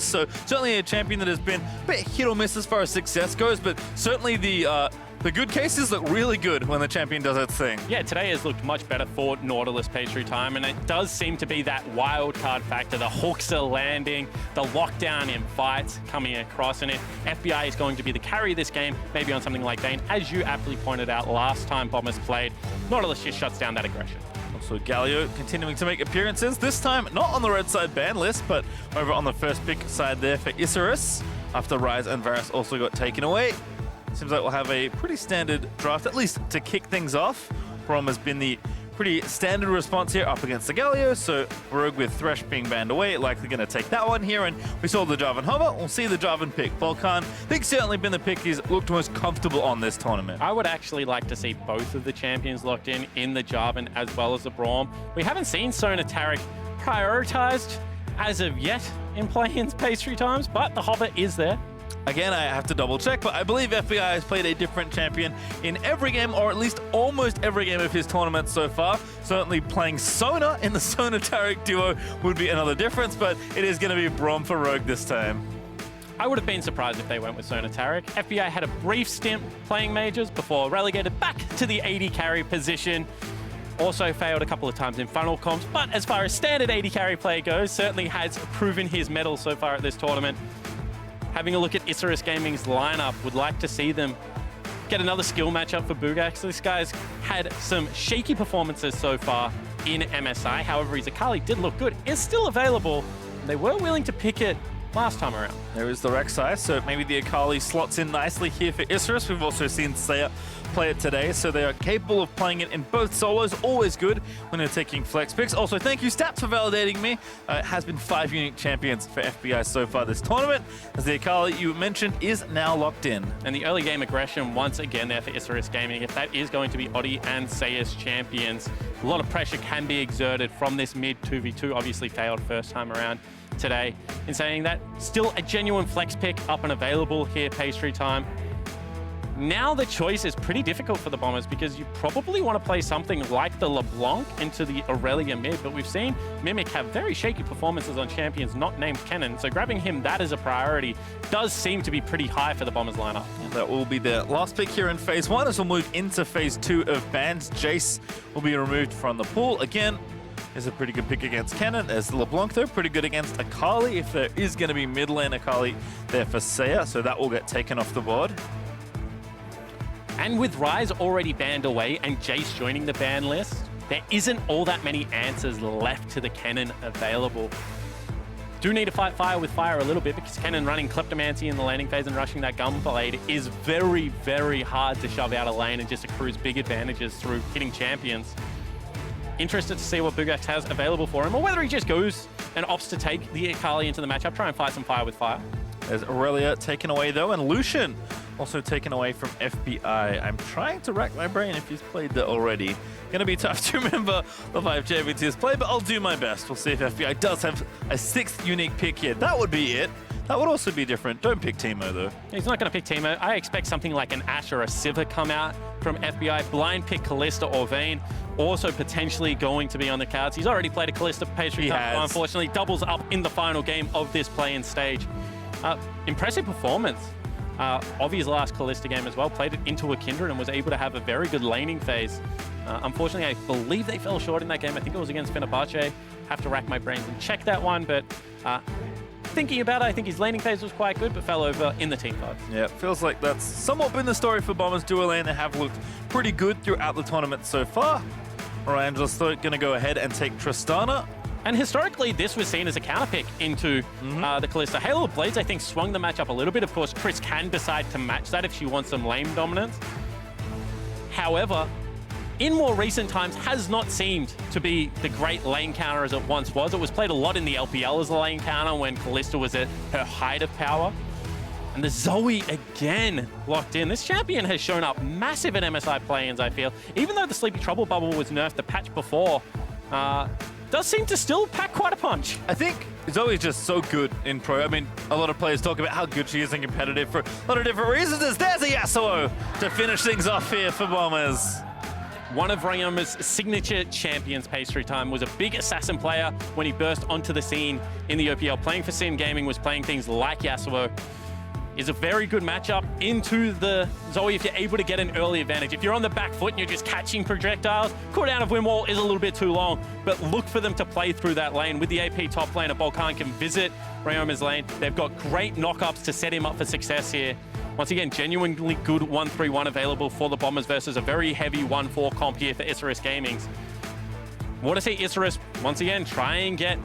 so certainly a champion that has been a bit hit or miss as far as success goes, but certainly the good cases look really good when the champion does its thing. Yeah, today has looked much better for Nautilus PastryTime, and it does seem to be that wild card factor. The hooks are landing, the lockdown in fights coming across, and if FBI is going to be the carry of this game, maybe on something like Vayne, as you aptly pointed out last time Bombers played, Nautilus just shuts down that aggression. Also Galio continuing to make appearances, this time not on the red side ban list, but over on the first pick side there for Isurus, after Ryze and Varus also got taken away. Seems like we'll have a pretty standard draft, at least to kick things off. Braum has been the pretty standard response here up against the Galio, so Rogue with Thresh being banned away, likely going to take that one here, and we saw the Jarvan hover, we'll see the Jarvan pick. BalKhan, I think certainly been the pick he's looked most comfortable on this tournament. I would actually like to see both of the champions locked in the Jarvan as well as the Braum. We haven't seen Sona Taric prioritized as of yet in play-ins PastryTimes, but the hover is there. Again, I have to double check, but I believe FBI has played a different champion in every game, or at least almost every game of his tournament so far. Certainly playing Sona in the Sona Taric duo would be another difference, but it is going to be Braum for Rogue this time. I would have been surprised if they went with Sona Taric. FBI had a brief stint playing majors before relegated back to the AD carry position. Also failed a couple of times in funnel comps, but as far as standard AD carry play goes, certainly has proven his mettle so far at this tournament. Having a look at Isurus Gaming's lineup, would like to see them get another skill matchup for Buggax. This guy's had some shaky performances so far in MSI. However, his Akali did look good. It's still available. They were willing to pick it last time around. There is the Rek'Sai, so maybe the Akali slots in nicely here for Isurus. We've also seen Seiya play it today, so they are capable of playing it in both solos. Always good when they're taking flex picks. Also, thank you, Stats, for validating me. It has been 5 unique champions for FBI so far this tournament, as the Akali you mentioned is now locked in. And the early game aggression once again there for Isurus Gaming. If that is going to be Oddie and Seiya's champions, a lot of pressure can be exerted from this mid 2v2. Obviously failed first time around today. In saying that, still a genuine flex pick up and available here, PastryTime. Now the choice is pretty difficult for the Bombers because you probably want to play something like the LeBlanc into the Aurelia mid, but we've seen Mimic have very shaky performances on champions not named Kennen, so grabbing him that as a priority does seem to be pretty high for the Bombers lineup. And that will be the last pick here in Phase 1 as we'll move into Phase 2 of bans. Jace will be removed from the pool. Again, is a pretty good pick against Kennen. As LeBlanc, though, pretty good against Akali, if there is going to be mid lane Akali there for Seiya, so that will get taken off the board. And with Ryze already banned away and Jace joining the ban list, there isn't all that many answers left to the Kennen available. Do need to fight fire with fire a little bit because Kennen running Kleptomancy in the laning phase and rushing that Gunblade is very, very hard to shove out a lane and just accrues big advantages through hitting champions. Interested to see what Buggax has available for him, or whether he just goes and opts to take the Akali into the matchup, try and fight some fire with fire. There's Aurelia taken away, though, and Lucian also taken away from FBI. I'm trying to rack my brain if he's played that already. Gonna be tough to remember the 5 champions he's played, but I'll do my best. We'll see if FBI does have a 6th unique pick here. That would be it. That would also be different. Don't pick Teemo, though. He's not going to pick Teemo. I expect something like an Ashe or a Sivir come out from FBI. Blind pick Kalista or Vayne. Also potentially going to be on the cards. He's already played a Kalista PastryTime, unfortunately. Doubles up in the final game of this play-in stage. Impressive performance of his last Kalista game as well. Played it into a Kindred and was able to have a very good laning phase. Unfortunately, I believe they fell short in that game. I think it was against Fenerbahce. Have to rack my brains and check that one, but thinking about it, I think his laning phase was quite good, but fell over in the team fights. Yeah, it feels like that's somewhat been the story for Bombers duo lane. They have looked pretty good throughout the tournament so far. Warangelus going to go ahead and take Tristana. And historically, this was seen as a counter pick into the Kalista. Halo of Blades, I think, swung the match up a little bit. Of course, Triss can decide to match that if she wants some lane dominance. However, in more recent times, has not seemed to be the great lane counter as it once was. It was played a lot in the LPL as a lane counter when Kalista was at her height of power. And the Zoe again locked in. This champion has shown up massive in MSI play-ins, I feel. Even though the Sleepy Trouble bubble was nerfed the patch before, does seem to still pack quite a punch. I think Zoe's just so good in pro. I mean, a lot of players talk about how good she is in competitive for a lot of different reasons. There's a Yasuo to finish things off here for Bombers. one of Ryoma's signature champions, PastryTime, was a big assassin player when he burst onto the scene in the OPL. Playing for Seiya Gaming, was playing things like Yasuo. Is a very good matchup into the Zoe if you're able to get an early advantage. If you're on the back foot and you're just catching projectiles, cooldown of Windwall is a little bit too long, but look for them to play through that lane. With the AP top laner, BalKhan can visit Ryoma's lane. They've got great knockups to set him up for success here. Once again, genuinely good 1-3-1 available for the Bombers versus a very heavy 1-4 comp here for Isurus Gaming. Want to see Isurus, once again, try and get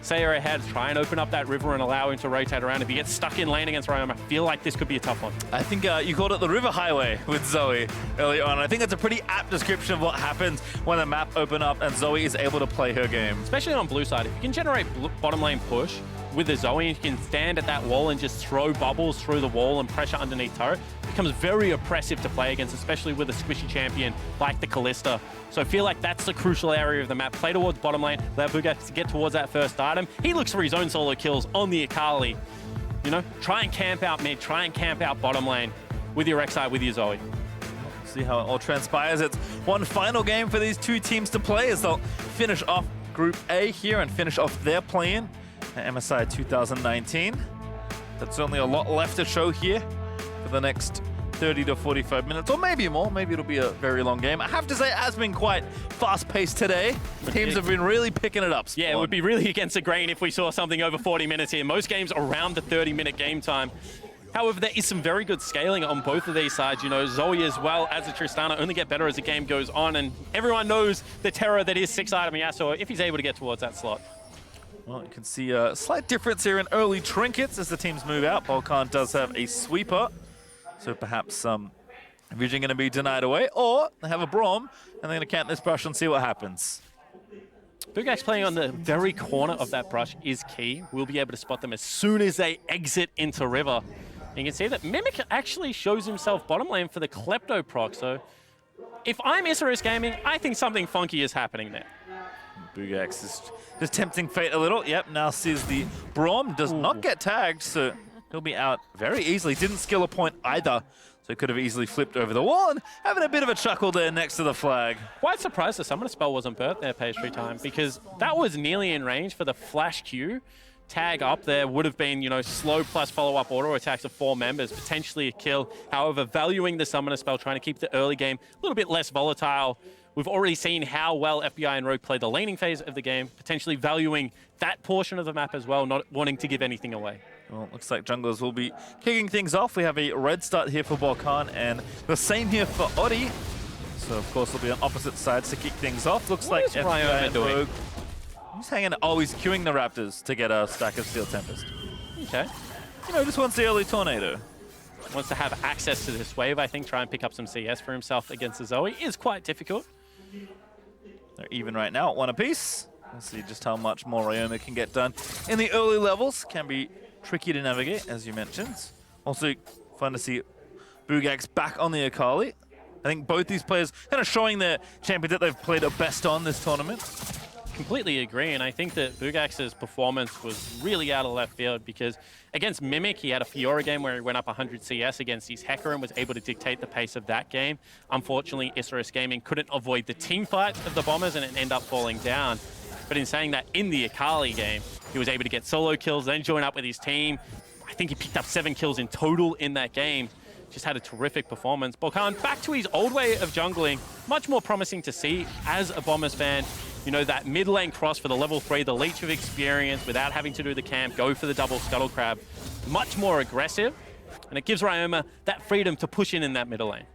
Seiya ahead, try and open up that river and allow him to rotate around. If he gets stuck in lane against Ryoma, I feel like this could be a tough one. I think you called it the river highway with Zoe early on. I think that's a pretty apt description of what happens when the map opens up and Zoe is able to play her game. Especially on blue side, if you can generate bottom lane push with the Zoe, and you can stand at that wall and just throw bubbles through the wall and pressure underneath turret, it becomes very oppressive to play against, especially with a squishy champion like the Kalista. So I feel like that's the crucial area of the map. Play towards bottom lane, allow Buggax to get towards that first item. He looks for his own solo kills on the Akali. You know, try and camp out mid, try and camp out bottom lane with your Rek'Sai, with your Zoe. See how it all transpires. It's one final game for these two teams to play as they'll finish off Group A here and finish off their play-in at MSI 2019. That's certainly a lot left to show here for the next 30 to 45 minutes, or maybe more. Maybe it'll be a very long game. I have to say, it has been quite fast-paced today. Teams have been really picking it up. Yeah, it would be really against the grain if we saw something over 40 minutes here. Most games around the 30-minute game time. However, there is some very good scaling on both of these sides. You know, Zoe as well as the Tristana only get better as the game goes on, and everyone knows the terror that is 6-item Yasuo if he's able to get towards that slot. Well, you can see a slight difference here in early trinkets as the teams move out. BalKhan does have a sweeper, so perhaps vision going to be denied away, or they have a Braum, and they're going to count this brush and see what happens. Buggax playing on the very corner of that brush is key. We'll be able to spot them as soon as they exit into river. And you can see that Mimic actually shows himself bottom lane for the Klepto proc, so if I'm Isurus Gaming, I think something funky is happening there. Buggax is just tempting fate a little. Yep, now sees the Braum, does not get tagged, so he'll be out very easily. Didn't skill a point either, so could have easily flipped over the wall, and having a bit of a chuckle there next to the flag. Quite surprised the Summoner spell wasn't burnt there, PastryTime, because that was nearly in range for the flash Q. Tag up there would have been, you know, slow plus follow-up auto attacks of 4 members, potentially a kill. However, valuing the Summoner spell, trying to keep the early game a little bit less volatile. We've already seen how well FBI and Rogue play the laning phase of the game, potentially valuing that portion of the map as well, not wanting to give anything away. Well, looks like junglers will be kicking things off. We have a red start here for BalKhan and the same here for Oddie. So, of course, they'll be on opposite sides to kick things off. Looks What like is FBI and doing? Rogue. He's hanging. Oh, he's queuing the Raptors to get a stack of Steel Tempest. Okay. You know, just wants the early Tornado. Wants to have access to this wave, I think. Try and pick up some CS for himself against the Zoe is quite difficult. They're even right now at 1 apiece. Let's see just how much more Ryoma can get done in the early levels. Can be tricky to navigate, as you mentioned. Also, fun to see Buggax back on the Akali. I think both these players kind of showing their champion that they've played their best on this tournament. Completely agree, and I think that Buggax's performance was really out of left field because against Mimic, he had a Fiora game where he went up 100 CS against his Hecker and was able to dictate the pace of that game. Unfortunately, Isurus Gaming couldn't avoid the team fight of the Bombers and it ended up falling down. But in saying that, in the Akali game, he was able to get solo kills, then join up with his team. I think he picked up 7 kills in total in that game. Just had a terrific performance. BalKhan back to his old way of jungling. Much more promising to see as a Bombers fan. You know, that mid lane cross for the level 3, the leech of experience without having to do the camp, go for the double scuttle crab. Much more aggressive, and it gives Ryoma that freedom to push in that middle lane.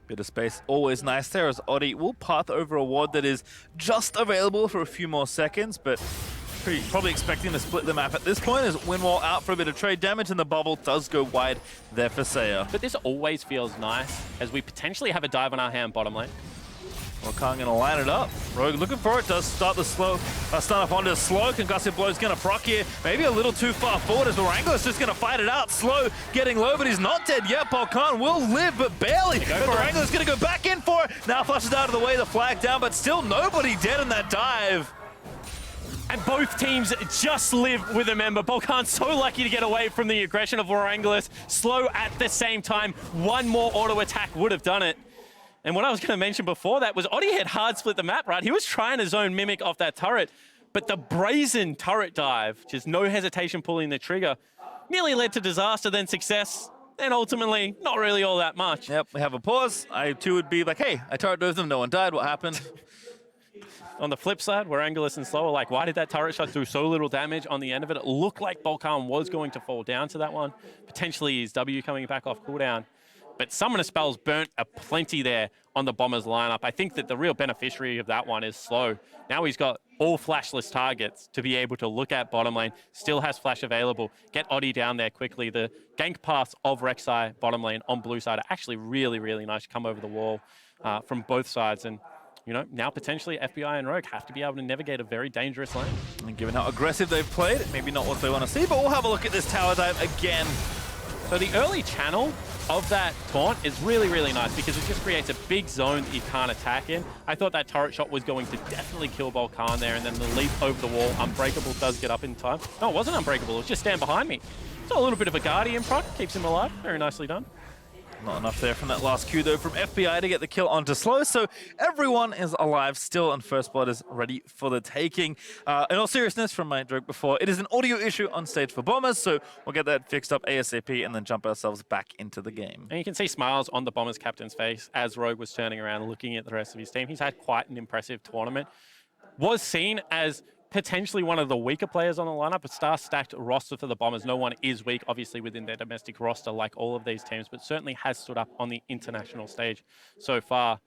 Bit of space, always nice there, as Oddie will path over a ward that is just available for a few more seconds, but probably expecting to split the map at this point as Windwall out for a bit of trade damage, and the bubble does go wide there for Seiya. But this always feels nice, as we potentially have a dive on our hand bottom lane. BalKhan gonna line it up. Rogue looking for it, does start the slow, start up onto slow. Concussive blow's gonna proc here. Maybe a little too far forward as Warangelus just gonna fight it out. Slow getting low, but he's not dead yet. BalKhan will live, but barely. But Warangelus gonna go back in for it. Now flushes out of the way, the flag down, but still nobody dead in that dive. And both teams just live with a member. BalKhan so lucky to get away from the aggression of Warangelus. Slow at the same time. One more auto attack would have done it. And what I was going to mention before that was Oddie had hard split the map, right? He was trying to zone Mimic off that turret, but the brazen turret dive, just no hesitation pulling the trigger, nearly led to disaster, then success, and ultimately not really all that much. Yep, we have a pause. I too would be like, hey, I turret dove them, no one died, what happened? On the flip side, Warangelus and Slow are like, why did that turret shot do so little damage on the end of it? It looked like BalKhan was going to fall down to that one. Potentially his W coming back off cooldown. But Summoner Spells burnt a plenty there on the Bombers lineup. I think that the real beneficiary of that one is Slow. Now he's got all flashless targets to be able to look at bottom lane. Still has flash available. Get Oddie down there quickly. The gank paths of Rek'Sai bottom lane on blue side are actually really, really nice to come over the wall from both sides. And you know, now potentially FBI and Rogue have to be able to navigate a very dangerous lane. And given how aggressive they've played, maybe not what they want to see, but we'll have a look at this tower dive again. So the early channel of that taunt is really, really nice because it just creates a big zone that you can't attack in. I thought that turret shot was going to definitely kill BalKhan there, and then the leap over the wall. Unbreakable does get up in time. No, it wasn't Unbreakable, it was just stand behind me. So a little bit of a Guardian proc, keeps him alive. Very nicely done. Not enough there from that last Q, though, from FBI to get the kill onto Slow. So everyone is alive still, and First Blood is ready for the taking. In all seriousness, from my joke before, it is an audio issue on stage for Bombers, so we'll get that fixed up ASAP and then jump ourselves back into the game. And you can see smiles on the Bombers captain's face as Rogue was turning around looking at the rest of his team. He's had quite an impressive tournament. Was seen as potentially one of the weaker players on the lineup, a star-stacked roster for the Bombers. No one is weak, obviously, within their domestic roster like all of these teams, but certainly has stood up on the international stage so far.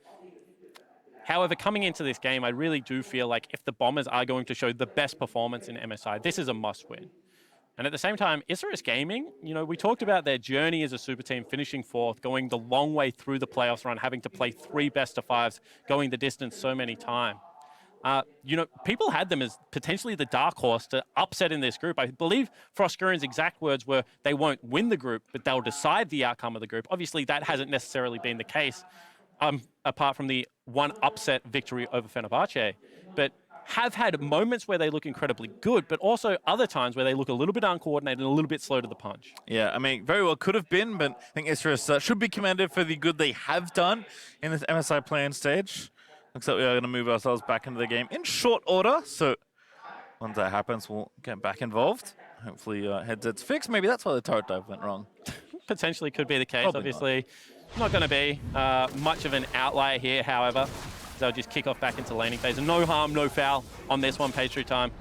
However, coming into this game, I really do feel like if the Bombers are going to show the best performance in MSI, this is a must-win. And at the same time, Isurus Gaming, you know, we talked about their journey as a super team, finishing fourth, going the long way through the playoffs run, having to play 3 best-of-5s, going the distance so many times. You know, people had them as potentially the dark horse to upset in this group. I believe Frostgurin's exact words were they won't win the group, but they'll decide the outcome of the group. Obviously, that hasn't necessarily been the case, apart from the one upset victory over Fenerbahce. But have had moments where they look incredibly good, but also other times where they look a little bit uncoordinated and a little bit slow to the punch. Yeah, I mean, very well could have been, but I think Isurus should be commended for the good they have done in this MSI play-in stage. Looks like we are going to move ourselves back into the game in short order. So once that happens, we'll get back involved. Hopefully headsets fixed. Maybe that's why the turret dive went wrong. Potentially could be the case. Probably Obviously, not going to be much of an outlier here, however. They'll just kick off back into laning phase. And no harm, no foul on this one, PastryTime.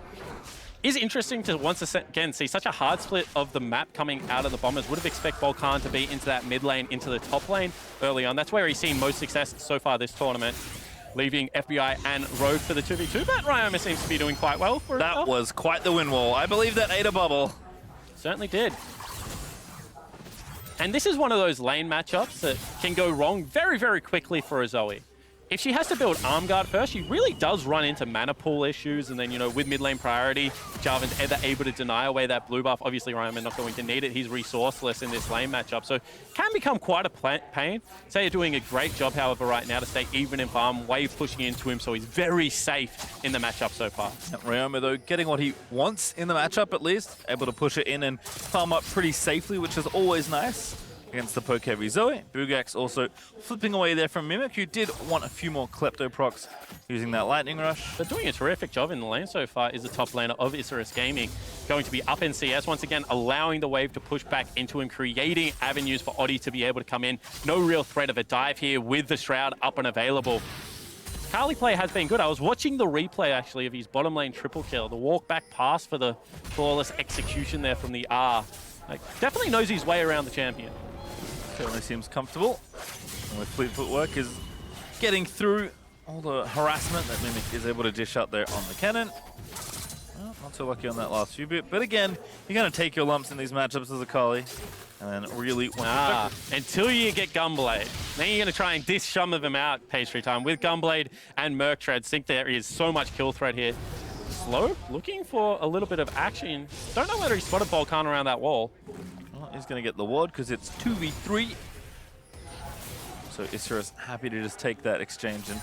Is interesting to once again see such a hard split of the map coming out of the Bombers. Would have expected BalKhan to be into that mid lane, into the top lane early on. That's where he's seen most success so far this tournament, leaving FBI and Rogue for the 2v2, but Ryoma seems to be doing quite well. That was quite the win wall. I believe that ate a bubble. Certainly did. And this is one of those lane matchups that can go wrong very, very quickly for a Zoe. If she has to build Arm Guard first, she really does run into mana pool issues, and then, you know, with mid lane priority, Jarvan's either able to deny away that blue buff. Obviously, Ryoma not going to need it. He's resourceless in this lane matchup, so can become quite a pain. Seiya doing a great job, however, right now to stay even in farm, Wave pushing into him, so he's very safe in the matchup so far. Ryoma, though, getting what he wants in the matchup at least, able to push it in and farm up pretty safely, which is always nice against the poke-heavy Zoe. Buggax also flipping away there from Mimic, who did want a few more Klepto procs using that Lightning Rush. But doing a terrific job in the lane so far is the top laner of Isurus Gaming. Going to be up in CS once again, allowing the wave to push back into him, creating avenues for Oddie to be able to come in. No real threat of a dive here with the Shroud up and available. Akali play has been good. I was watching the replay, actually, of his bottom lane triple kill. The walk back pass for the flawless execution there from the R. Like, definitely knows his way around the champion. Certainly seems comfortable. And with fleet footwork is getting through all the harassment that Mimic is able to dish out there on the Kennen. Well, not so lucky on that last few bit. But again, you're going to take your lumps in these matchups as Akali. And then really want to until you get Gunblade. Then you're going to try and dish some of them out, PastryTime. With Gunblade and Merc Treads, think there is so much kill threat here. Slow, looking for a little bit of action. Don't know whether he spotted BalKhan around that wall. Well, he's going to get the ward because it's 2v3. So Isurus happy to just take that exchange and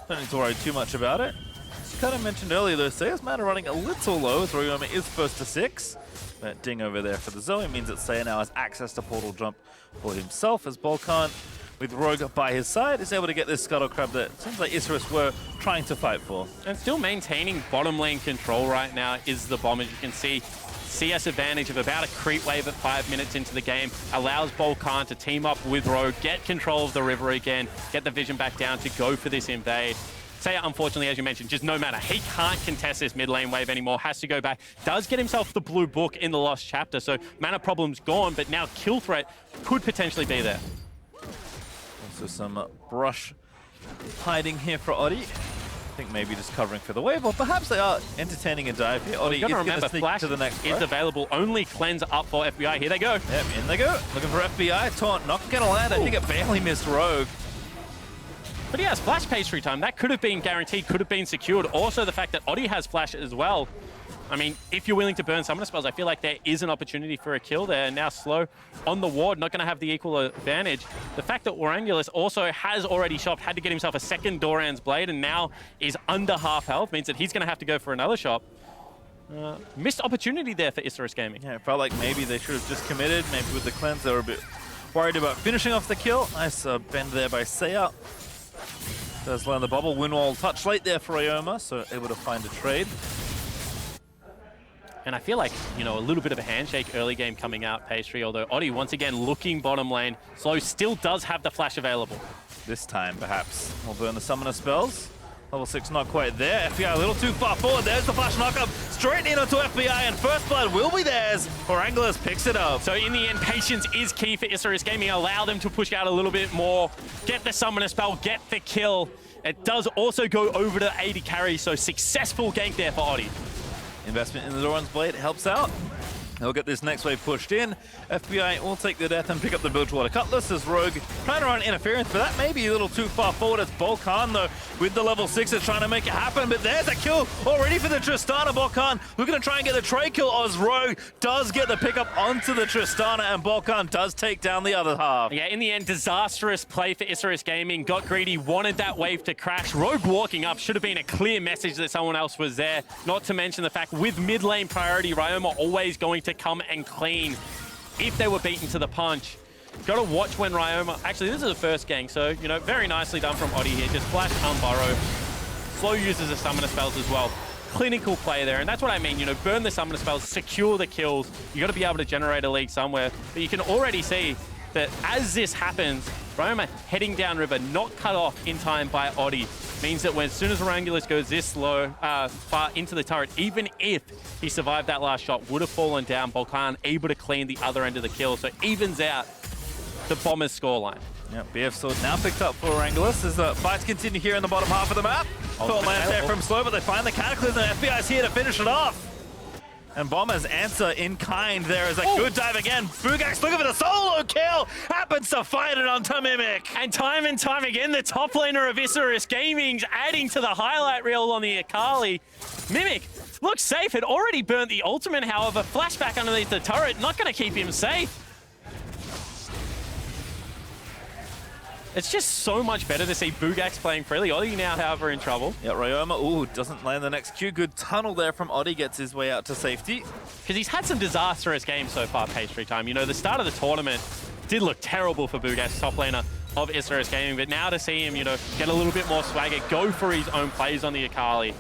don't need to worry too much about it. As kind of mentioned earlier though, Seiya's mana running a little low as Ryoma is first to 6. That ding over there for the Zoe means that Seiya now has access to Portal Jump for himself as BalKhan with Rogue by his side, is able to get this Scuttle Crab that seems like Isurus were trying to fight for. And still maintaining bottom lane control right now is the bomb. As you can see, CS advantage of about a creep wave at 5 minutes into the game allows BalKhan to team up with Rogue, get control of the river again, get the vision back down to go for this invade. Seiya, unfortunately, as you mentioned, just no matter. He can't contest this mid lane wave anymore, has to go back. Does get himself the blue book in the Lost Chapter, so mana problem's gone, but now kill threat could potentially be there. Also some brush hiding here for Oddie. I think maybe just covering for the wave, or perhaps they are entertaining a dive here. Oddie is going to sneak Flash to the next is available. Only cleanse up for FBI. Here they go. Yep, in they go. Looking for FBI. Taunt not going to land. I think it barely missed Rogue. But he has flash PastryTime. That could have been guaranteed, could have been secured. Also, the fact that Oddie has flash as well. I mean, if you're willing to burn summoner spells, I feel like there is an opportunity for a kill there. Now slow on the ward, not going to have the equal advantage. The fact that Warangelus also has already shopped, had to get himself a second Doran's Blade, and now is under half health, means that he's going to have to go for another shop. Missed opportunity there for Isurus Gaming. Yeah, it felt like maybe they should have just committed. Maybe with the cleanse, they were a bit worried about finishing off the kill. Nice bend there by Seiya. Does land the bubble. Windwall touch late there for Ioma, so able to find a trade. And I feel like, you know, a little bit of a handshake early game coming out, Pastry, although Oddie, once again, looking bottom lane. Slow still does have the flash available. This time, perhaps. We'll burn the summoner spells. Level 6 not quite there. FBI a little too far forward. There's the flash knockup. Straight in onto FBI, and first blood will be theirs. Warangelus picks it up. So in the end, patience is key for Isurus Gaming. Allow them to push out a little bit more. Get the summoner spell, get the kill. It does also go over to 80 carry, so successful gank there for Oddie. Investment in the Doran's Blade helps out. They'll get this next wave pushed in. FBI will take the death and pick up the Bilgewater Cutlass as Rogue trying to run interference, but that may be a little too far forward. It's BalKhan, though, with the level 6 is trying to make it happen, but there's a kill already for the Tristana. BalKhan looking to try and get the trade kill as Rogue does get the pickup onto the Tristana, and BalKhan does take down the other half. Yeah, in the end, disastrous play for Isurus Gaming. Got greedy, wanted that wave to crash. Rogue walking up should have been a clear message that someone else was there. Not to mention the fact with mid lane priority, Ryoma always going to come and clean if they were beaten to the punch. Got to watch when Ryoma... Actually, this is the first gang, so, you know, very nicely done from Oddie here. Just flash, unburrow. Slow uses the summoner spells as well. Clinical play there, and that's what I mean, you know, burn the summoner spells, secure the kills. You got to be able to generate a lead somewhere. But you can already see that as this happens, Ryoma heading downriver, not cut off in time by Oddie, means that as soon as Warangelus goes this low, far into the turret, even if he survived that last shot, would have fallen down. BalKhan able to clean the other end of the kill, so evens out the Bombers' scoreline. Yep, BF sword now picked up for Warangelus as the fights continue here in the bottom half of the map. Thought lands there from slow, but they find the Cataclysm, and FBI's here to finish it off. And Bombers answer in kind. There is a good dive again. Buggax looking for the solo kill. Happens to find it onto Mimic. And time again, the top laner of Isurus Gaming's adding to the highlight reel on the Akali. Mimic looks safe. Had already burnt the ultimate, however. Flashback underneath the turret. Not going to keep him safe. It's just so much better to see Buggax playing freely. Oddie now, however, in trouble. Yeah, Ryoma, doesn't land the next Q. Good tunnel there from Oddie, gets his way out to safety. Because he's had some disastrous games so far, PastryTime. You know, the start of the tournament did look terrible for Buggax, top laner of Isurus Gaming, but now to see him, you know, get a little bit more swagger, go for his own plays on the Akali,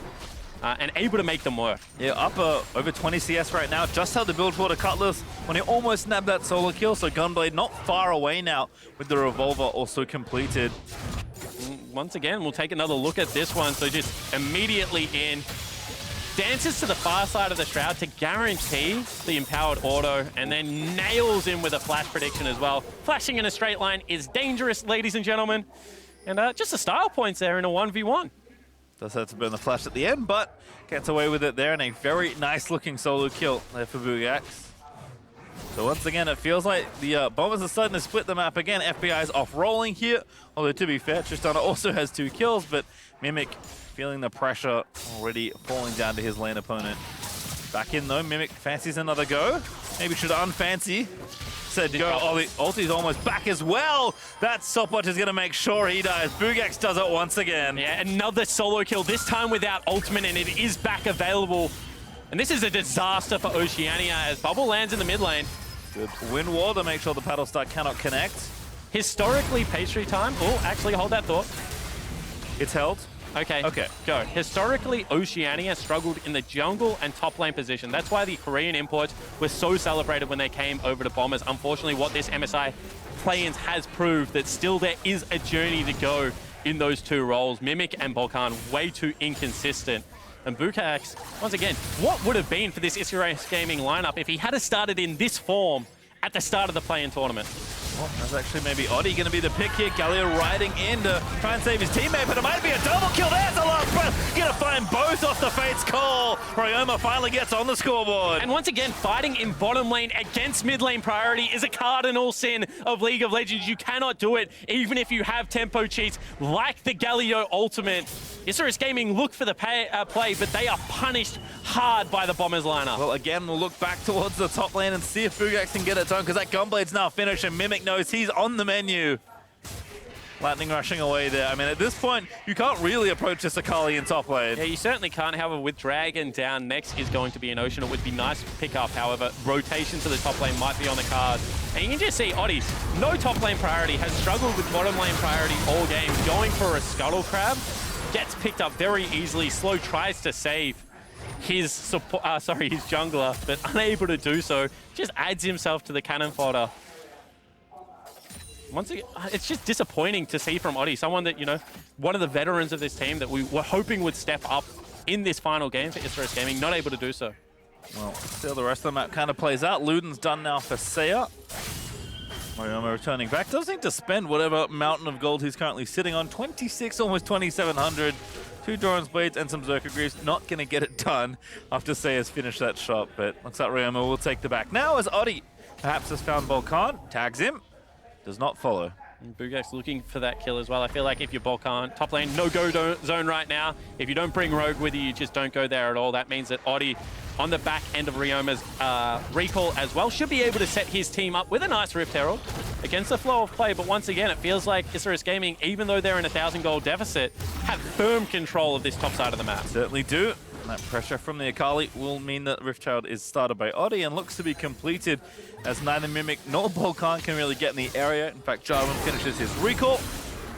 and able to make them work. Yeah, up over 20 CS right now. Just held the Bilgewater Cutlass when he almost nabbed that solo kill, so Gunblade not far away now with the Revolver also completed. Once again, we'll take another look at this one. So just immediately in. Dances to the far side of the Shroud to guarantee the empowered auto, and then nails in with a flash prediction as well. Flashing in a straight line is dangerous, ladies and gentlemen. And just the style points there in a 1v1. Does have to burn the flash at the end, but gets away with it there, and a very nice looking solo kill there for Buggax. So once again, it feels like the Bombers are starting to split the map again. FBI's off rolling here, although to be fair, Tristana also has 2 kills, but Mimic feeling the pressure already falling down to his lane opponent. Back in though, Mimic fancies another go. Maybe should unfancy. Said go, ulti's almost back as well. That stopwatch is gonna make sure he dies. Buggax does it once again. Yeah, another solo kill, this time without ultimate, and it is back available. And this is a disaster for Oceania as Bubble lands in the mid lane. Good wind wall to make sure the Paddle Star cannot connect. Historically, PastryTime. Oh, actually, hold that thought. It's held. Okay. Okay. Go. Historically, Oceania struggled in the jungle and top lane position. That's why the Korean imports were so celebrated when they came over to Bombers. Unfortunately, what this MSI play-ins has proved that still there is a journey to go in those two roles. Mimic and BalKhan way too inconsistent. And Buggax, once again, what would have been for this Isurus Gaming lineup if he had started in this form at the start of the play-in tournament? Well, that's actually maybe Oddie going to be the pick here. Galio riding in to try and save his teammate, but it might be a double kill. There's the last breath. Going to find both off the Fate's call. Ryoma finally gets on the scoreboard. And once again, fighting in bottom lane against mid lane priority is a cardinal sin of League of Legends. You cannot do it, even if you have tempo cheats like the Galio ultimate. Isurus Gaming look for the play, but they are punished hard by the Bombers lineup. Well, again, we'll look back towards the top lane and see if Buggax can get it done, because that Gunblade's now finished, and Mimic knows he's on the menu. Lightning rushing away there. I mean, at this point, you can't really approach this Akali in top lane. Yeah, you certainly can't. However, with Dragon down next is going to be an Ocean. It would be nice to pick up. However, rotation to the top lane might be on the cards. And you can just see Oddie, no top lane priority, has struggled with bottom lane priority all game. Going for a Scuttle Crab, gets picked up very easily. Slow tries to save his his jungler, but unable to do so. Just adds himself to the cannon fodder. Once again, it's just disappointing to see from Oddie, someone that, you know, one of the veterans of this team that we were hoping would step up in this final game for Isurus Gaming, not able to do so. Well, still the rest of the map kind of plays out. Luden's done now for Seiya. Ryoma returning back. Does need to spend whatever mountain of gold he's currently sitting on. 26, almost 2,700. 2 Doran's Blades and some Zerka Greaves. Not going to get it done after Seiya's finished that shot, but looks like Ryoma will take the back. Now as Oddie perhaps has found BalKhan, tags him. Does not follow. And Buggax looking for that kill as well. I feel like if you're BalKhan, top lane, no-go zone right now. If you don't bring Rogue with you, you just don't go there at all. That means that Oddie, on the back end of Ryoma's recall as well, should be able to set his team up with a nice Rift Herald against the flow of play. But once again, it feels like Isurus Gaming, even though they're in a 1,000 gold deficit, have firm control of this top side of the map. Certainly do. And that pressure from the Akali will mean that Rift Herald is started by Oddie and looks to be completed, as neither Mimic nor BalKhan can really get in the area. In fact, Jarvan finishes his recall.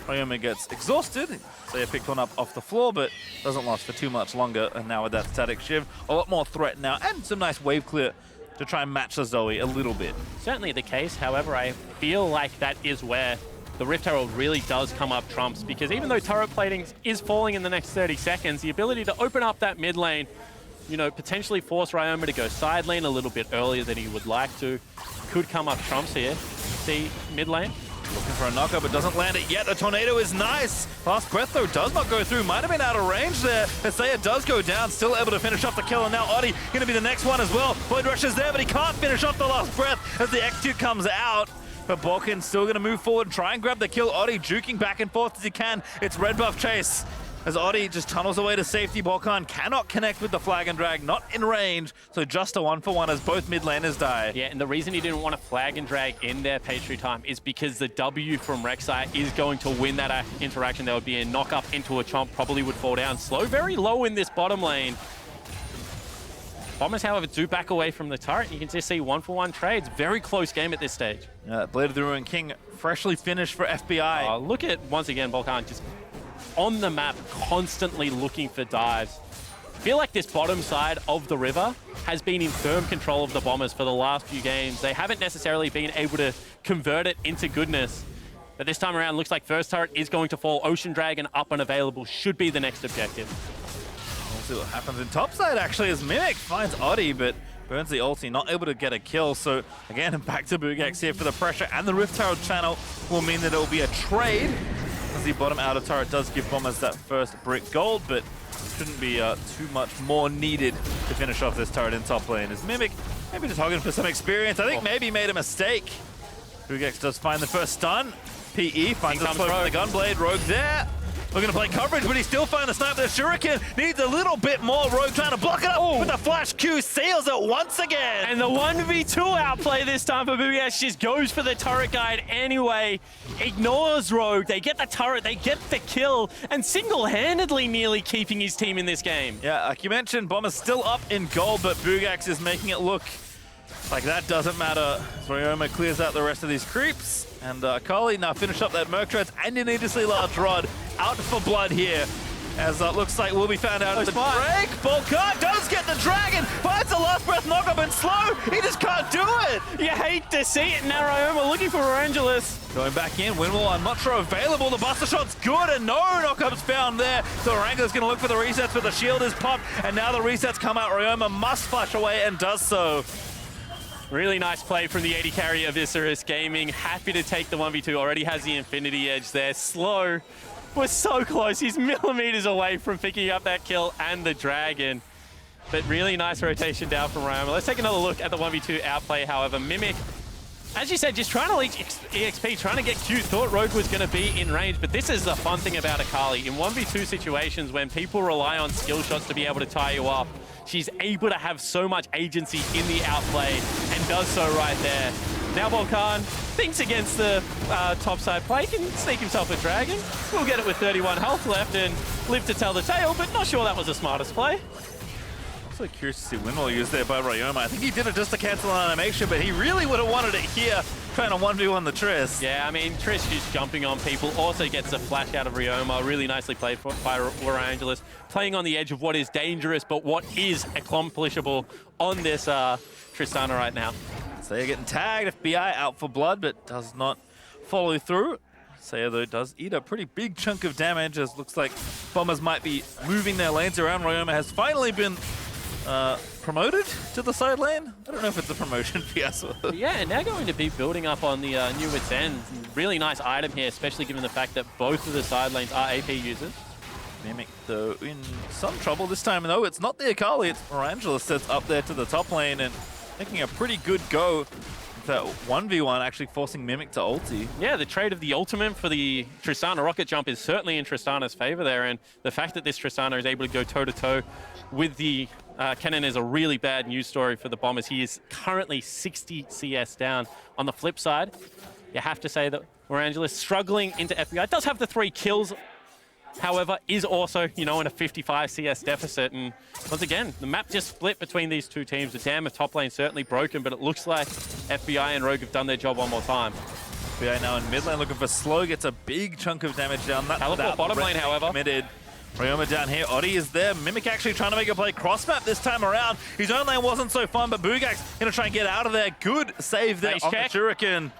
Ryoma gets exhausted. Seiya picked one up off the floor, but doesn't last for too much longer. And now with that static shiv, a lot more threat now, and some nice wave clear to try and match the Zoe a little bit. Certainly the case. However, I feel like that is where the Rift Herald really does come up trumps, because even though turret plating is falling in the next 30 seconds, the ability to open up that mid lane, you know, potentially force Ryoma to go side lane a little bit earlier than he would like to, could come up trumps here. See, mid lane. Looking for a knocker, but doesn't land it yet. The tornado is nice. Last breath, though, does not go through. Might have been out of range there. Seiya does go down, still able to finish off the kill. And now Oddie going to be the next one as well. Void Rush is there, but he can't finish off the last breath as the execute comes out. But BalKhan's still going to move forward, try and grab the kill. Oddie juking back and forth as he can. It's red buff chase. As Oddie just tunnels away to safety, BalKhan cannot connect with the flag and drag, not in range. So just a 1-for-1 as both mid laners die. Yeah, and the reason he didn't want to flag and drag in their PastryTime is because the W from Rek'Sai is going to win that interaction. There would be a knock up into a chomp, probably would fall down. Slow very low in this bottom lane. Bombers, however, do back away from the turret. You can just see 1-for-1 trades. Very close game at this stage. Blade of the Ruined King freshly finished for FBI. Look at, once again, BalKhan just on the map, constantly looking for dives. I feel like this bottom side of the river has been in firm control of the Bombers for the last few games. They haven't necessarily been able to convert it into goodness. But this time around, looks like first turret is going to fall. Ocean Dragon up and available should be the next objective. We'll see what happens in topside, actually, as Mimic finds Oddie, but burns the ulti, not able to get a kill. So, again, back to Buggax here for the pressure, and the Rift Herald channel will mean that it will be a trade, as the bottom outer turret does give Bombers that first brick gold, but shouldn't be too much more needed to finish off this turret in top lane. As Mimic maybe just hogging for some experience. I think maybe made a mistake. Buggax does find the first stun. PE finds the slow from the Gunblade. Rogue there. Looking to play coverage, but he still finds the snipe. The Shuriken needs a little bit more. Rogue trying to block it up with the flash Q. Seals it once again. And the 1v2 outplay this time for Buggax just goes for the turret guide anyway. Ignores Rogue. They get the turret, they get the kill, and single-handedly nearly keeping his team in this game. Yeah, like you mentioned, Bomber's still up in gold, but Buggax is making it look like that doesn't matter. Ryoma clears out the rest of these creeps. And Akali now finish up that Merc Treads and an needlessly large rod. Out for blood here. As looks like we'll be found out at the break. BalKhan does get the dragon. Finds the last breath knockup and slow. He just can't do it. You hate to see it. Now Ryoma looking for Warangelus. Going back in, Windwall on Mutra available. The Buster Shot's good and no knockups found there. So Warangelus going to look for the resets, but the shield is popped. And now the resets come out. Ryoma must flash away and does so. Really nice play from the AD carry of Isurus Gaming. Happy to take the 1v2. Already has the Infinity Edge there. Slow was so close. He's millimeters away from picking up that kill and the dragon. But really nice rotation down from Ryoma. Let's take another look at the 1v2 outplay, however. Mimic, as you said, just trying to leech EXP, trying to get Q. Thought Rogue was going to be in range, but this is the fun thing about Akali. In 1v2 situations, when people rely on skill shots to be able to tie you up, she's able to have so much agency in the outplay and does so right there. Now BalKhan thinks against the topside play, can sneak himself a dragon. We'll get it with 31 health left and live to tell the tale, but not sure that was the smartest play. Also curious to see Windwall used there by Ryoma. I think he did it just to cancel an animation, but he really would have wanted it here, trying to 1v1 the Triss. Yeah, I mean, Triss just jumping on people, also gets a flash out of Ryoma. Really nicely played by Warangelus, playing on the edge of what is dangerous, but what is accomplishable on this Tristana right now. Seiya getting tagged, FBI out for blood, but does not follow through. Seiya, though, does eat a pretty big chunk of damage, as looks like Bombers might be moving their lanes around. Ryoma has finally been promoted to the side lane. I don't know if it's a promotion for Yasuo. Yeah, and now going to be building up on the new Wits End. Really nice item here, especially given the fact that both of the side lanes are AP users. Mimic, though, in some trouble this time, though. It's not the Akali, it's Warangelus that's up there to the top lane and making a pretty good go with that 1v1, actually forcing Mimic to ulti. Yeah, the trade of the ultimate for the Tristana rocket jump is certainly in Tristana's favor there, and the fact that this Tristana is able to go toe-to-toe with the Kennen is a really bad news story for the Bombers. He is currently 60 CS down. On the flip side, you have to say that Warangelus struggling into FBI. Does have the 3 kills, however, is also, you know, in a 55 CS deficit. And once again, the map just split between these two teams. The dam of top lane certainly broken, but it looks like FBI and Rogue have done their job one more time. FBI now in mid lane looking for slow, gets a big chunk of damage down. Teleport bottom lane, however. Committed. Ryoma down here, Oddie is there. Mimic actually trying to make a play cross-map this time around. His own lane wasn't so fun, but Buggax going to try and get out of there. Good save there on the Shuriken.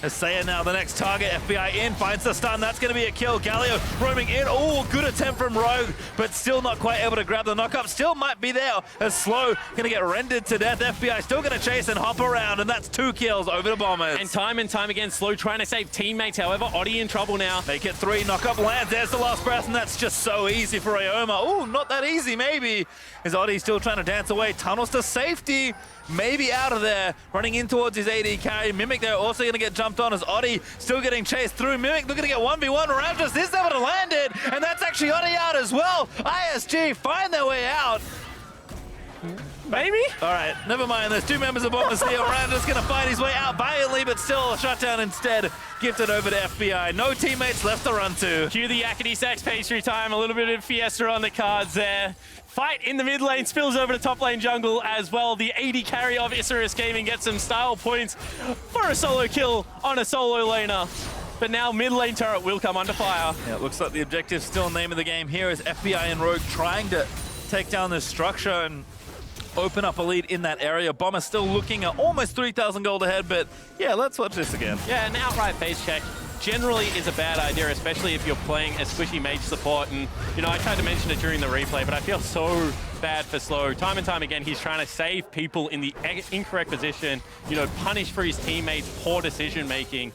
As Seiya now the next target, FBI in, finds the stun, that's going to be a kill. Galio roaming in, oh, good attempt from Rogue, but still not quite able to grab the knockup. Still might be there, as Slow going to get rendered to death. FBI still going to chase and hop around, and that's 2 kills over the Bombers. And time again, Slow trying to save teammates, however, Oddie in trouble now. Make it 3, knockup lands, there's the last breath, and that's just so easy for Ryoma. Oh, not that easy, maybe. Is Oddie still trying to dance away, tunnels to safety. Maybe out of there, running in towards his AD carry. Mimic there also going to get jumped on as Oddie still getting chased through. Mimic looking to get 1v1. Raptors is able to land it, and that's actually Oddie out as well. ISG find their way out. Maybe? All right, never mind. There's 2 members of Bombers here. Raptors going to find his way out valiantly, but still a shutdown instead. Gifted over to FBI. No teammates left to run to. Cue the Yakety Sax pastry time. A little bit of Fiesta on the cards there. Fight in the mid lane, spills over to top lane jungle as well. The AD carry of Isurus Gaming gets some style points for a solo kill on a solo laner. But now mid lane turret will come under fire. Yeah, it looks like the objective still name of the game here is FBI and Rogue trying to take down this structure and open up a lead in that area. Bomber still looking at almost 3,000 gold ahead, but yeah, let's watch this again. Yeah, an outright face check generally is a bad idea, especially if you're playing a squishy mage support. And, you know, I tried to mention it during the replay, but I feel so bad for Slow. Time and time again, he's trying to save people in the incorrect position, you know, punish for his teammates' poor decision-making.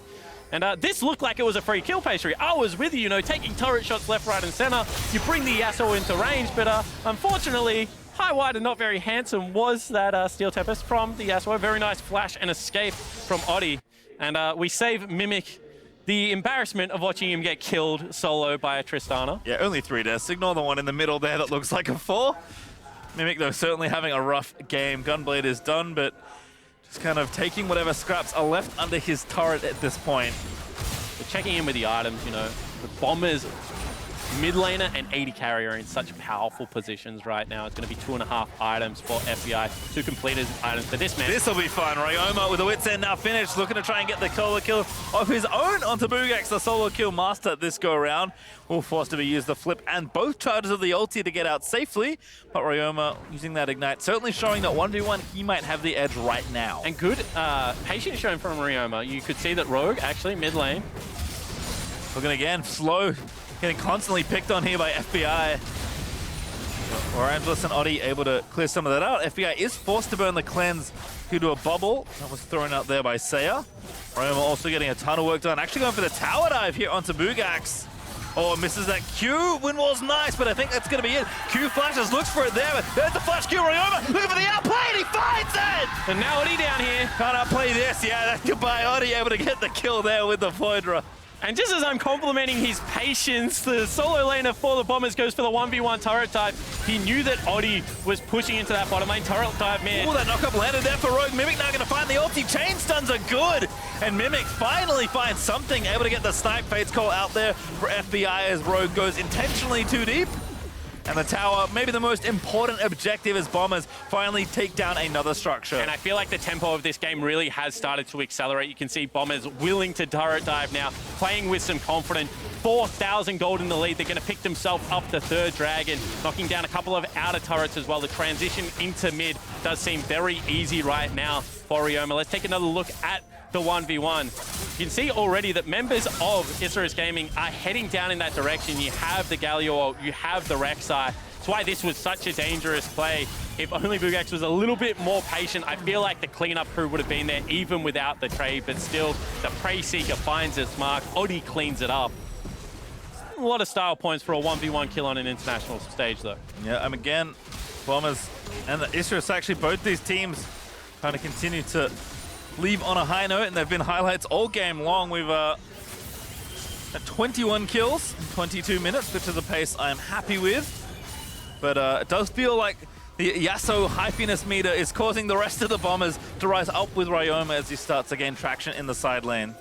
And this looked like it was a free kill, Pastry. I was with you know, taking turret shots left, right, and center. You bring the Yasuo into range, but unfortunately, high, wide, and not very handsome was that Steel Tempest from the Yasuo. Very nice flash and escape from Oddie. And we save Mimic the embarrassment of watching him get killed solo by a Tristana. Yeah, only 3 deaths. Ignore the one in the middle there that looks like a 4. Mimic, though, certainly having a rough game. Gunblade is done, but just kind of taking whatever scraps are left under his turret at this point. But checking in with the items, you know, the Bombers Mid laner and AD carrier are in such powerful positions right now. It's going to be 2.5 items for FBI, 2 completed items for this man. This will be fun. Ryoma with the wits end now finished, looking to try and get the solo kill of his own onto Buggax, the solo kill master this go around. Will force to be used the flip and both charges of the ulti to get out safely. But Ryoma using that ignite, certainly showing that 1v1 he might have the edge right now. And good patience shown from Ryoma. You could see that Rogue actually mid lane. Looking again, slow. Getting constantly picked on here by FBI. Warangelus and Oddie able to clear some of that out. FBI is forced to burn the cleanse due to a bubble that was thrown out there by Seiya. Ryoma also getting a ton of work done. Actually going for the tower dive here onto Buggax. Oh, misses that Q. Wind wall's nice, but I think that's going to be it. Q flashes, looks for it there, but there's the flash Q. Ryoma looking for the outplay, and he finds it! And now Oddie down here. Can't outplay this. Yeah, that's goodbye. Oddie able to get the kill there with the Foydra. And just as I'm complimenting his patience, the solo laner for the Bombers goes for the 1v1 turret dive. He knew that Oddie was pushing into that bottom lane turret dive mid. Oh, that knock-up landed there for Rogue. Mimic now going to find the ulti. Chain stuns are good. And Mimic finally finds something, able to get the snipe. Fates call out there for FBI as Rogue goes intentionally too deep. And the tower, maybe the most important objective as Bombers finally take down another structure. And I feel like the tempo of this game really has started to accelerate. You can see Bombers willing to turret dive now, playing with some confidence. 4,000 gold in the lead. They're going to pick themselves up the third dragon, knocking down a couple of outer turrets as well. The transition into mid does seem very easy right now for Ryoma. Let's take another look at the 1v1. You can see already that members of Isurus Gaming are heading down in that direction. You have the Galio, you have the Rek'Sai. That's why this was such a dangerous play. If only Buggax was a little bit more patient, I feel like the cleanup crew would have been there even without the trade, but still, the Prey Seeker finds its mark. Oddie cleans it up. A lot of style points for a 1v1 kill on an international stage, though. Yeah, and again, Bombers and the Isurus, actually both these teams kind of continue to leave on a high note, and they've been highlights all game long. We've at 21 kills in 22 minutes, which is a pace I am happy with. But it does feel like the Yasuo hypiness meter is causing the rest of the Bombers to rise up with Ryoma as he starts to gain traction in the side lane.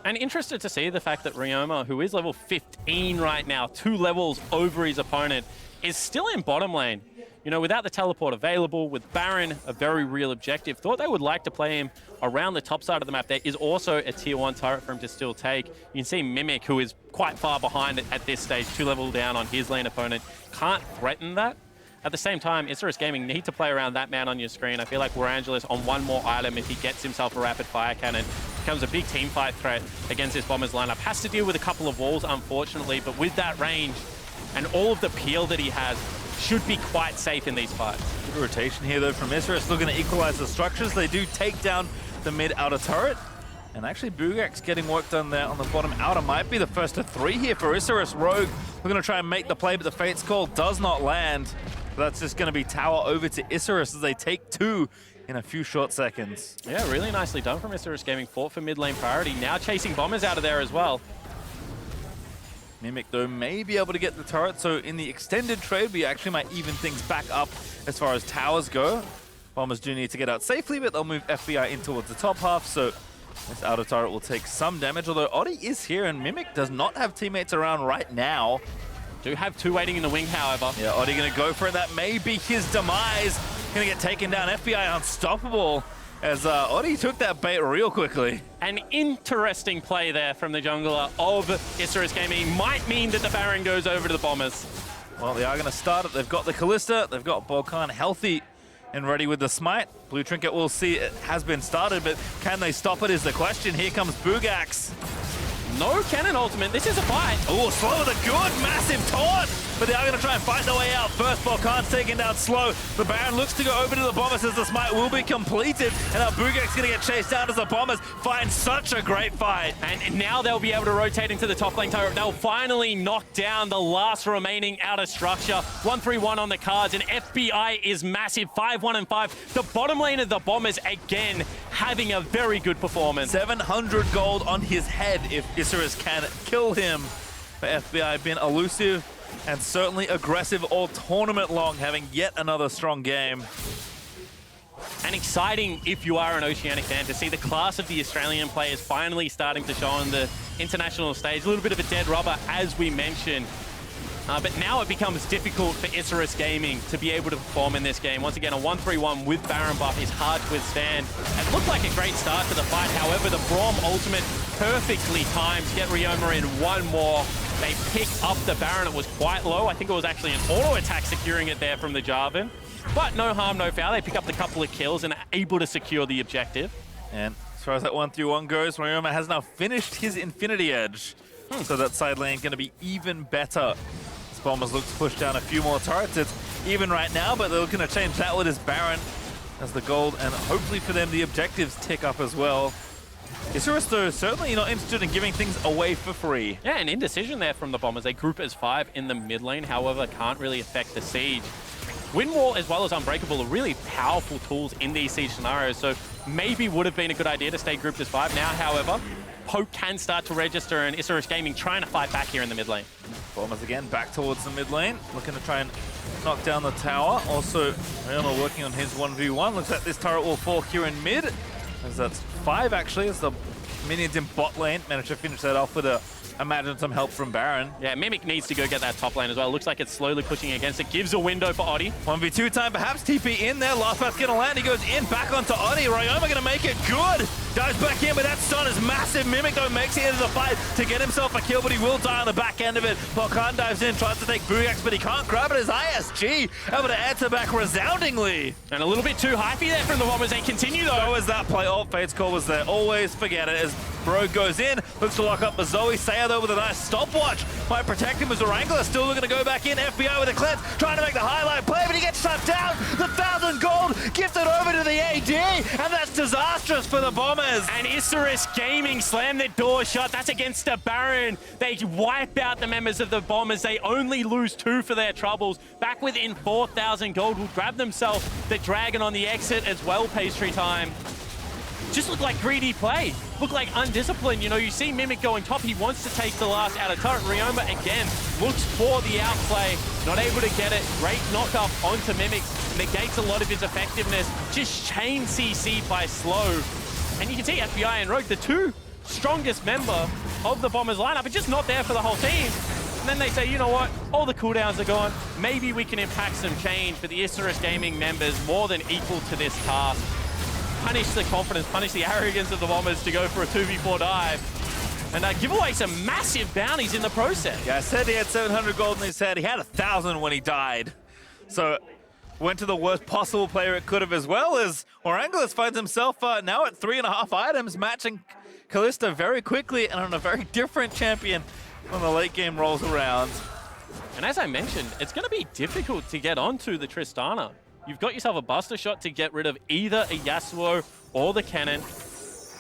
And interested to see the fact that Ryoma, who is level 15 right now, 2 levels over his opponent, is still in bottom lane. You know, without the teleport available, with Baron a very real objective, thought they would like to play him around the top side of the map. There is also a tier 1 turret for him to still take. You can see Mimic, who is quite far behind at this stage, 2 level down on his lane opponent, can't threaten that. At the same time, Isurus Gaming need to play around that man on your screen. I feel like Warangelus on one more item, if he gets himself a rapid fire cannon, becomes a big team fight threat against this Bombers lineup. Has to deal with a couple of walls, unfortunately, but with that range and all of the peel that he has, should be quite safe in these fights. Good rotation here, though, from Isurus, looking to equalize the structures. They do take down the mid-outer turret. And actually, Buggax getting work done there on the bottom outer might be the first of 3 here for Isurus. Rogue, we're going to try and make the play, but the Fate's Call does not land. So that's just going to be tower over to Isurus as they take 2 in a few short seconds. Yeah, really nicely done from Isurus Gaming. Fought for mid lane priority. Now chasing Bombers out of there as well. Mimic, though, may be able to get the turret, so in the extended trade, we actually might even things back up as far as towers go. Bombers do need to get out safely, but they'll move FBI in towards the top half, so this outer turret will take some damage, although Oddie is here, and Mimic does not have teammates around right now. Do have 2 waiting in the wing, however. Yeah, Oddie going to go for it. That may be his demise. Going to get taken down. FBI unstoppable, as Oddie took that bait real quickly. An interesting play there from the jungler of Isurus Gaming. Might mean that the Baron goes over to the Bombers. Well, they are going to start it. They've got the Kalista. They've got BalKhan healthy and ready with the smite. Blue Trinket, we'll see, it has been started, but can they stop it is the question. Here comes Buggax. No Kennen ultimate. This is a fight. Oh, Slow with a good, massive taunt. But they are going to try and fight their way out. First, BalKhan's taken down Slow. The Baron looks to go over to the Bombers as the smite will be completed. And now Buggax going to get chased down as the Bombers find such a great fight. And now they'll be able to rotate into the top lane turret. They'll finally knock down the last remaining outer structure. 1-3-1 on the cards, and FBI is massive. 5-1 and 5. The bottom lane of the Bombers, again, having a very good performance. 700 gold on his head if Isurus can kill him. But FBI been elusive and certainly aggressive all tournament long, having yet another strong game. And exciting if you are an Oceanic fan to see the class of the Australian players finally starting to show on the international stage. A little bit of a dead rubber, as we mentioned. But now it becomes difficult for Isurus Gaming to be able to perform in this game. Once again, a 1-3-1 with Baron buff is hard to withstand. It looked like a great start to the fight. However, the Braum ultimate perfectly timed to get Ryoma in one more. They pick up the Baron. It was quite low. I think it was actually an auto attack securing it there from the Jarvan. But no harm, no foul. They pick up the couple of kills and are able to secure the objective. And as far as that 1-3-1 goes, Ryoma has now finished his Infinity Edge. So that side lane going to be even better. As Bombers look to push down a few more turrets. It's even right now, but they're looking to change that with his Baron as the gold, and hopefully for them the objectives tick up as well. Isurus, though, certainly not interested in giving things away for free. Yeah, an indecision there from the Bombers. They group as 5 in the mid lane, however, can't really affect the siege. Wind Wall as well as Unbreakable are really powerful tools in these siege scenarios, so maybe would have been a good idea to stay grouped as 5. Now, however, Poke can start to register, and Isurus Gaming trying to fight back here in the mid lane. Bombers again back towards the mid lane, looking to try and knock down the tower. Also, Ryoma working on his 1v1. Looks like this turret will fall here in mid, as that's 5 actually, as the minions in bot lane managed to finish that off with imagine some help from Baron. Yeah, Mimic needs to go get that top lane as well. Looks like it's slowly pushing against it. Gives a window for Oddie. 1v2 time, perhaps TP in there. Last pass gonna land. He goes in, back onto Oddie. Ryoma gonna make it good. Dives back in, but that stun is massive. Mimic though makes it into the fight to get himself a kill, but he will die on the back end of it. BalKhan dives in, tries to take Buggax, but he can't grab it as ISG able to answer back resoundingly. And a little bit too hypey there from the Bombers. They continue though. So is that play. Oh, Fate's call was there. Always forget it as Bro goes in, looks to lock up the Zoe. Seiya though with a nice stopwatch. Might protect him as Warangelus still looking to go back in. FBI with a cleanse, trying to make the highlight play, but he gets shut down. The 1,000 gold gifted over to the AD, and that's disastrous for the Bombers. And Isurus Gaming slam their door shut. That's against the Baron. They wipe out the members of the Bombers. They only lose 2 for their troubles. Back within 4,000 gold, will grab themselves the Dragon on the exit as well. PastryTime. Just look like greedy play. Look like undisciplined. You know, you see Mimic going top. He wants to take the last out of turret. Ryoma again looks for the outplay. Not able to get it. Great knockoff onto Mimic. Negates a lot of his effectiveness. Just chain CC by slow. And you can see FBI and Rogue, the 2 strongest member of the Bombers lineup, are just not there for the whole team. And then they say, you know what? All the cooldowns are gone. Maybe we can impact some change. But the Isurus Gaming members more than equal to this task. Punish the confidence, punish the arrogance of the Bombers to go for a 2v4 dive. And give away some massive bounties in the process. Yeah, I said he had 700 gold in his head. He had 1,000 when he died. So went to the worst possible player it could have, as well as Warangelus finds himself now at 3.5 items, matching Kalista very quickly and on a very different champion when the late game rolls around. And as I mentioned, it's going to be difficult to get onto the Tristana. You've got yourself a Buster Shot to get rid of either a Yasuo or the Kennen.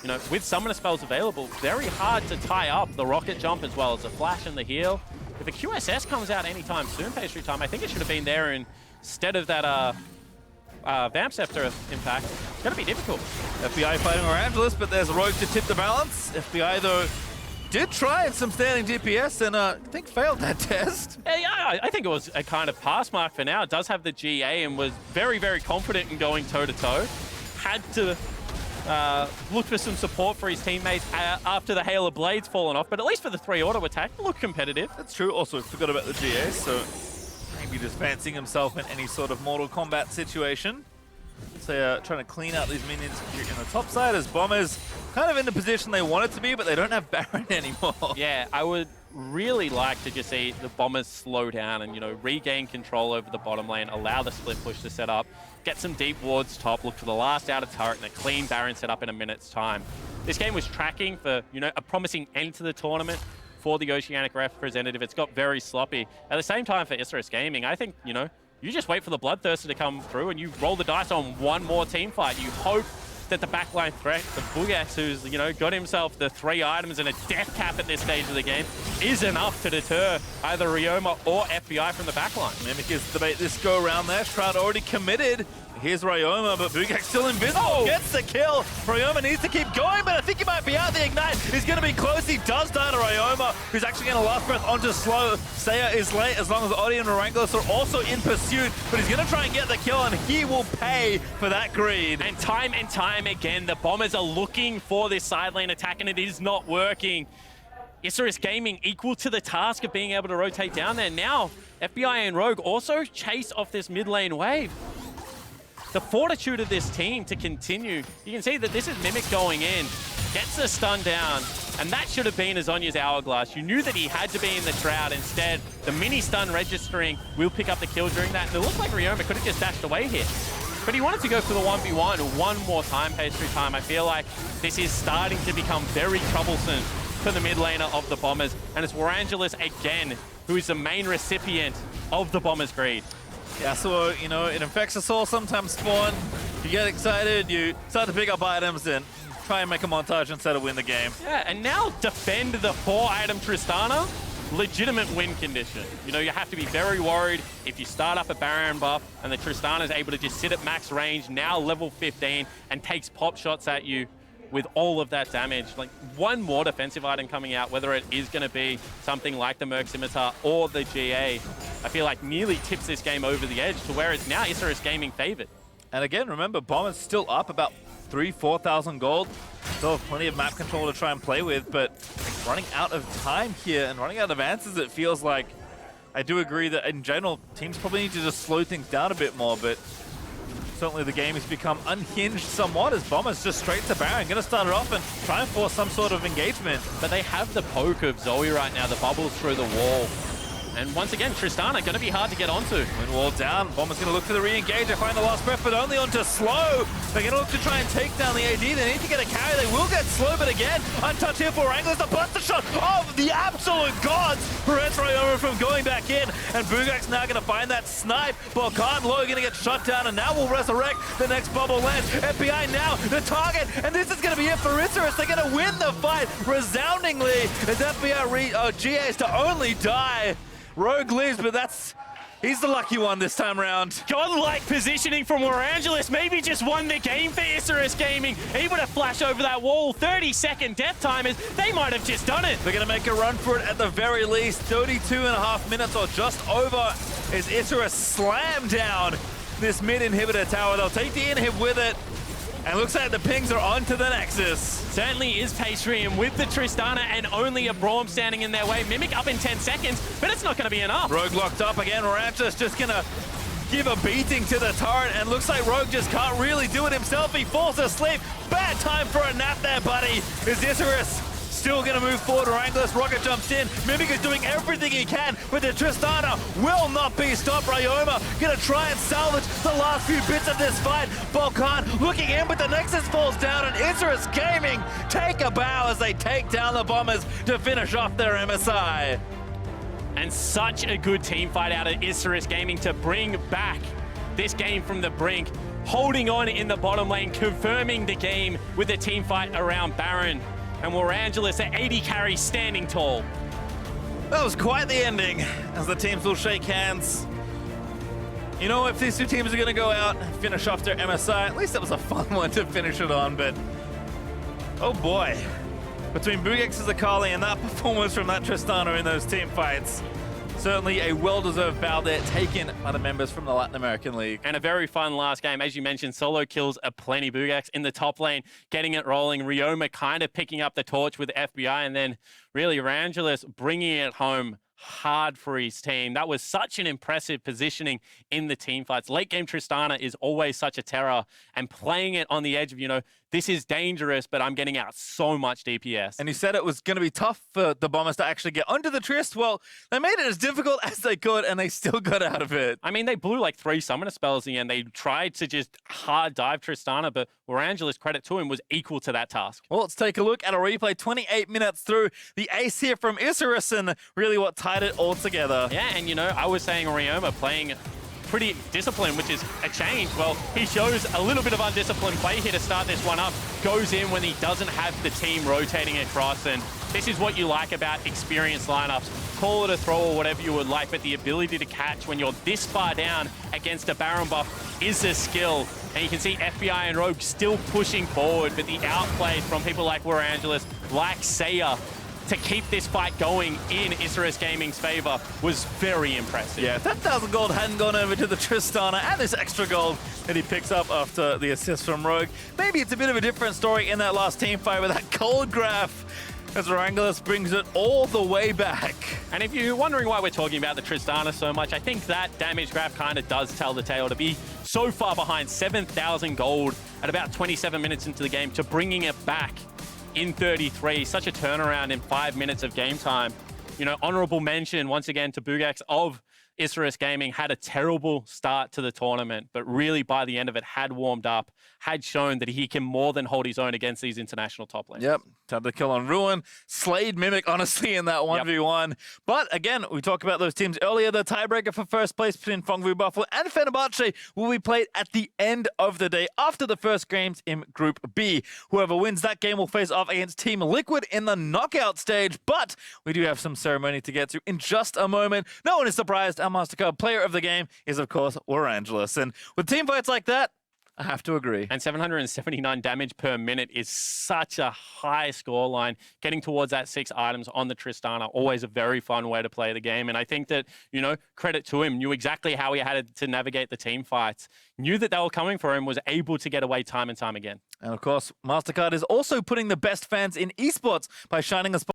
You know, with summoner spells available, very hard to tie up the rocket jump as well as the flash and the heal. If a QSS comes out anytime soon, PastryTime, I think it should have been there instead of that Vamp Scepter impact. It's going to be difficult. FBI fighting Warangelus, but there's Rogue to tip the balance. FBI, though, did try some standing DPS and I think failed that test. Yeah, I think it was a kind of pass mark for now. It does have the GA and was very, very confident in going toe-to-toe. Had to look for some support for his teammates after the Hail of Blades fallen off, but at least for the 3 auto attack, look competitive. That's true. Also, forgot about the GA, so maybe just fancying himself in any sort of Mortal Kombat situation. So trying to clean out these minions here in the top side as Bombers kind of in the position they want it to be, but they don't have Baron anymore. Yeah, I would really like to just see the Bombers slow down and, you know, regain control over the bottom lane, allow the split push to set up, get some deep wards top, look for the last outer turret and a clean Baron set up in a minute's time. This game was tracking for, you know, a promising end to the tournament for the Oceanic representative. It's got very sloppy. At the same time for Isurus Gaming, I think, you know, you just wait for the Bloodthirster to come through and you roll the dice on one more team fight. You hope that the backline threat, the Buggax, who's, you know, got himself the 3 items and a death cap at this stage of the game, is enough to deter either Ryoma or FBI from the backline. Mimic is debate this go around there. Shroud already committed. Here's Ryoma, but Buggax still invisible. Oh. Gets the kill. Ryoma needs to keep going, but I think he might be out. The Ignite is going to be close. He does die to Ryoma, who's actually going to last breath onto slow. Seiya is late as long as Oddie and Warangelus are also in pursuit, but he's going to try and get the kill, and he will pay for that greed. And time again, the Bombers are looking for this side lane attack, and it is not working. Isurus Gaming equal to the task of being able to rotate down there. Now, FBI and Rogue also chase off this mid lane wave. The fortitude of this team to continue. You can see that this is Mimic going in, gets the stun down, and that should have been Azonya's Hourglass. You knew that he had to be in the Shroud. Instead, the mini stun registering will pick up the kill during that. And it looked like Ryoma could have just dashed away here. But he wanted to go for the 1v1 one more time, PastryTime. I feel like this is starting to become very troublesome for the mid laner of the Bombers. And it's Warangelus again, who is the main recipient of the Bombers' greed. Yeah, so, you know, it infects us all sometimes spawn. You get excited, you start to pick up items and try and make a montage instead of win the game. Yeah, and now defend the 4-item Tristana. Legitimate win condition. You know, you have to be very worried if you start up a Baron buff and the Tristana is able to just sit at max range, now level 15, and takes pop shots at you with all of that damage. Like, one more defensive item coming out, whether it is going to be something like the Merc Scimitar or the GA, I feel like nearly tips this game over the edge to where it's now Isurus Gaming favored. And again, remember, Bomber's still up about 3,000-4,000 gold. Still have plenty of map control to try and play with, but running out of time here and running out of answers, it feels like. I do agree that in general, teams probably need to just slow things down a bit more, but certainly the game has become unhinged somewhat as Bombers just straight to Baron. Going to start it off and try and force some sort of engagement. But they have the poke of Zoe right now, the bubbles through the wall. And once again, Tristana going to be hard to get onto. Wind wall down. Bomber's going to look for the re-engage. They find the last breath, but only onto slow. They're going to look to try and take down the AD. They need to get a carry. They will get slow, but again, untouched here for Warangelus. The buster shot of the absolute gods prevents Ryoma from going back in. And Buggax now going to find that snipe. BalKhan low going to get shut down, and now will resurrect. The next bubble lands. FBI now the target, and this is going to be it for Isurus. They're going to win the fight resoundingly as FBI GAs to only die. Rogue lives, but he's the lucky one this time round. Godlike positioning from Warangelus, maybe just won the game for Isurus Gaming. Able to flash over that wall, 30-second death timers. They might have just done it. They're going to make a run for it at the very least. 32.5 minutes or just over is Isurus slam down this mid inhibitor tower. They'll take the inhib with it. And looks like the pings are on to the Nexus. Certainly is Pastry, and with the Tristana and only a Braum standing in their way, Mimic up in 10 seconds, but it's not going to be enough. Rogue locked up again. Warangelus just going to give a beating to the turret, and looks like Rogue just can't really do it himself. He falls asleep. Bad time for a nap there, buddy. Is Isurus still going to move forward? Warangelus rocket jumps in. Mimic is doing everything he can, but the Tristana will not be stopped. Ryoma going to try and salvage the last few bits of this fight. BalKhan looking in, but the Nexus falls down, and Isurus Gaming take a bow as they take down the Bombers to finish off their MSI. And such a good team fight out of Isurus Gaming to bring back this game from the brink. Holding on in the bottom lane, confirming the game with a team fight around Baron. And Warangelus at 80 carry standing tall. That was quite the ending as the teams will shake hands. You know, if these two teams are going to go out and finish off their MSI, at least that was a fun one to finish it on, but oh boy. Between Buggax Akali and that performance from that Tristana in those team fights, certainly a well-deserved bow there taken by the members from the Latin American League. And a very fun last game. As you mentioned, solo kills aplenty. Buggax in the top lane, getting it rolling. Ryoma kind of picking up the torch with FBI, and then really Warangelus bringing it home hard for his team. That was such an impressive positioning in the team fights. Late game Tristana is always such a terror, and playing it on the edge of, you know, this is dangerous, but I'm getting out so much DPS. And you said it was going to be tough for the Bombers to actually get onto the Trist. Well, they made it as difficult as they could, and they still got out of it. I mean, they blew like 3 summoner spells in the end. They tried to just hard dive Tristana, but Warangelus, credit to him, was equal to that task. Well, let's take a look at a replay 28 minutes through. The ace here from Isurus, and really what tied it all together. Yeah, and you know, I was saying Ryoma playing pretty disciplined, which is a change. Well, he shows a little bit of undisciplined play here to start this one up. Goes in when he doesn't have the team rotating across, and this is what you like about experienced lineups. Call it a throw or whatever you would like, but the ability to catch when you're this far down against a Baron buff is a skill. And you can see FBI and Rogue still pushing forward, but the outplays from people like Warangelus, like Seiya, to keep this fight going in Isurus Gaming's favor was very impressive. Yeah, if that 1,000 gold hadn't gone over to the Tristana and this extra gold that he picks up after the assist from Rogue, maybe it's a bit of a different story in that last team fight with that cold graph. as Warangelus brings it all the way back. And if you're wondering why we're talking about the Tristana so much, I think that damage graph kind of does tell the tale. To be so far behind, 7,000 gold at about 27 minutes into the game, to bringing it back in 33, such a turnaround in 5 minutes of game time. You know, honorable mention once again to Buggax of Isurus Gaming. Had a terrible start to the tournament, but really by the end of it had warmed up, had shown that he can more than hold his own against these international top lanes. Yep, had the kill on Ruin, slayed Mimic, honestly, in that 1v1. But again, we talked about those teams earlier. The tiebreaker for first place between Fengvu Buffalo and Fenerbahce will be played at the end of the day after the first games in Group B. Whoever wins that game will face off against Team Liquid in the knockout stage. But we do have some ceremony to get to in just a moment. No one is surprised. Our MasterCard player of the game is, of course, Warangelus. And with team fights like that, I have to agree. And 779 damage per minute is such a high scoreline. Getting towards that 6 items on the Tristana, always a very fun way to play the game. And I think that, you know, credit to him, knew exactly how he had to navigate the team fights, knew that they were coming for him, was able to get away time and time again. And of course, MasterCard is also putting the best fans in esports by shining a spot